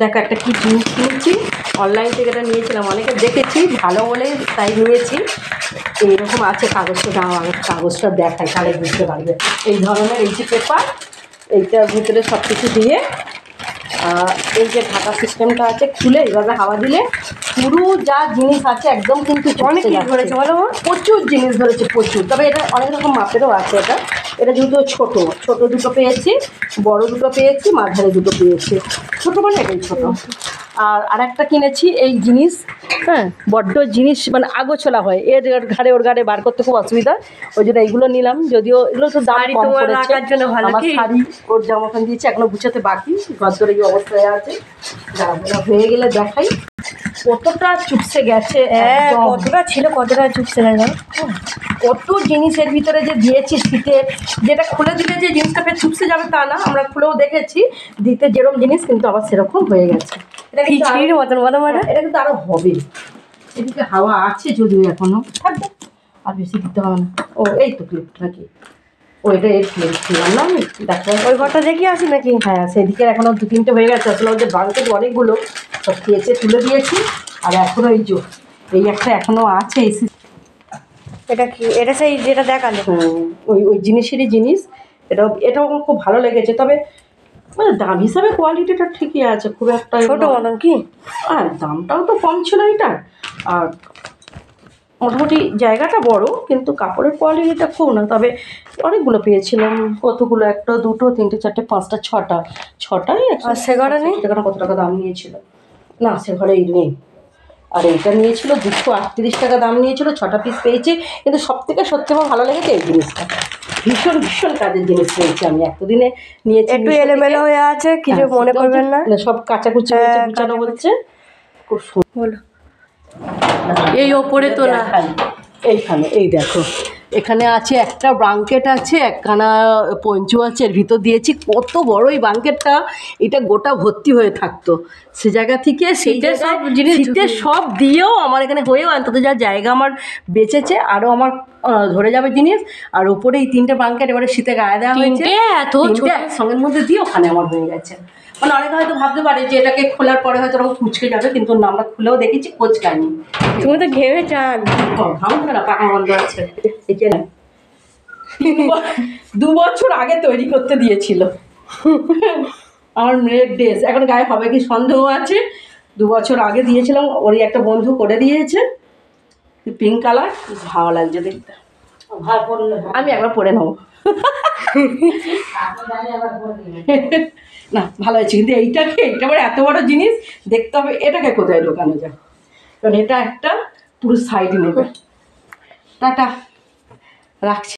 দেখো একটা কি জিনিস কিনেছি, অনলাইন থেকে এটা নিয়েছিলাম, অনেকে দেখেছি ভালো বলে তাই নিয়েছি। এইরকম আছে কাগজটা, দাও আমি কাগজটা দেখাই তাহলে বুঝতে পারবে। এই ধরনের এই যে পেপার, এইটার ভিতরে সব কিছু দিয়ে এই যে ঢাকা সিস্টেমটা আছে, খুলে এইভাবে হাওয়া দিলে পুরো যা জিনিস আছে একদম কিন্তু অনেক কিছু ধরেছে বলো, প্রচুর জিনিস ধরেছে প্রচুর। তবে এটা অনেক রকম মাপেরও আছে। এটা যেহেতু ছোটো দুটো পেয়েছি, বড় দুটো পেয়েছি, মাঝারি দুটো পেয়েছি। ছোটো মানে এটাই ছোটো। আর একটা কিনেছি এই জিনিস, হ্যাঁ বড্ড জিনিস মানে আগোছলা হয়, ওর ঘাড়ে বার করতে খুব অসুবিধা, ওই জন্য এইগুলো নিলাম। যদিও এগুলো তো দাম কম পড়েছে। আমার শাড়ি ওর জামা প্যান্ট দিয়েছি, এখনো গুছাতে বাকি, ঘর এই অবস্থায় আছে। দাঁড়া হয়ে গেলে দেখাই কতটা চুপসে গেছে। কতটা ছিল, কতটা চুপসে গেল। কত জিনিসের ভিতরে যে দিয়েছি শীতের, যেটা খুলে দিলে যে জিনিসটা ফের চুপসে যাবে তা না, আমরা খুলেও দেখেছি দিতে যেরকম জিনিস, কিন্তু আবার সেরকম হয়ে গেছে। এটা খিচুড়ির মতন বলো মানে, এটা কিন্তু আরো হবে। এদিকে হাওয়া আছে যদিও এখনো থাকবে, আর বেশি দিতে হবে না। ও এই তো ক্লিপ নাকি, ও এটা এর ক্লিপ ছিলাম না আমি, দেখো ওই ঘরটা দেখি আসি নাকি। হ্যাঁ সেদিকে এখনো 2-3টে হয়ে গেছে। আসলে ওদের ব্লাঙ্কেট অনেকগুলো সব খেয়েছে, তুলে দিয়েছি। আর এখনো এই একটা এখনো আছে। এটা কি? এটা সেই যেটা দেখালে ওই জিনিসেরই জিনিস। এটাও আমার খুব ভালো লেগেছে। তবে মানে দাম হিসাবে কোয়ালিটিটা ঠিকই আছে, খুব একটা ছোটো মতন কি। আর দামটাও তো কম ছিল এটার। আর মোটামুটি জায়গাটা বড়, কিন্তু কাপড়ের কোয়ালিটিটা খুব না। তবে অনেকগুলো পেয়েছিলাম, কতগুলো, 1, 2, 3, 4, 5, 6টায়। আর সে ঘরে নেই? সেখানে কত টাকা দাম নিয়েছিল? না সে ঘরে এই নেই। আর এইটা নিয়েছিল 238 টাকা দাম নিয়েছিল, 6টা পিস পেয়েছি। কিন্তু সব থেকে সত্যি আমার ভালো লেগেছে এই জিনিসটা, ভীষণ ভীষণ কাজের জিনিস পেয়েছি আমি। এতদিনে নিয়েছি, একটু এলোমেলো হয়ে আছে, কিছু মনে করবেন না, সব কাচাকুচি হয়েছে, গুছানো হচ্ছে। খুব বলো। এই ওপরে তোলা, এইখানে এই দেখো, এখানে আছে একটা ব্লাঙ্কেট আছে, একখানা পঞ্চু আছে, এর ভিতর দিয়েছি। কত বড় এই ব্লাঙ্কেটটা, এটা গোটা ভর্তি হয়ে থাকতো। সে জায়গা থেকে সেইটা সব জিনিস শীতের সব দিয়েও আমার এখানে হয়েও অন্তত যা জায়গা আমার বেঁচেছে, আরও আমার ধরে যাবে জিনিস। আর ওপরে এই 3টে ব্লাঙ্কেট এবারে শীতে গায়ে দেওয়া হয়েছে, এত সঙ্গের মধ্যে দিয়ে ওখানে আমার হয়ে গেছে। মানে অনেকে হয়তো ভাবতে পারে যে এটাকে খোলার পরে হয়তো ওরকম কুচকে যাবে, কিন্তু না, আমরা খুলেও দেখেছি কোচকায়নি। তুমি তো ঘেমে চান। ঘামবে না, পাখা বন্ধ আছে। 2 বছর আগে তৈরি করতে দিয়েছিল আমার মেয়ের ড্রেস, এখন গায়ে হবে কি সন্দেহ আছে। 2 বছর আগে দিয়েছিলাম, ওরই একটা বন্ধু করে দিয়েছে, পিঙ্ক কালার, ভালো লাগছে দেখতে। আমি একবার পরে নেবো না, ভালো হয়েছে। কিন্তু এইটা আবার এত বড় জিনিস, দেখতে হবে এটাকে কোথায় ঢোকানো যায়, কারণ এটা একটা পুরো সাইড নেবে। টাটা, রাখছি।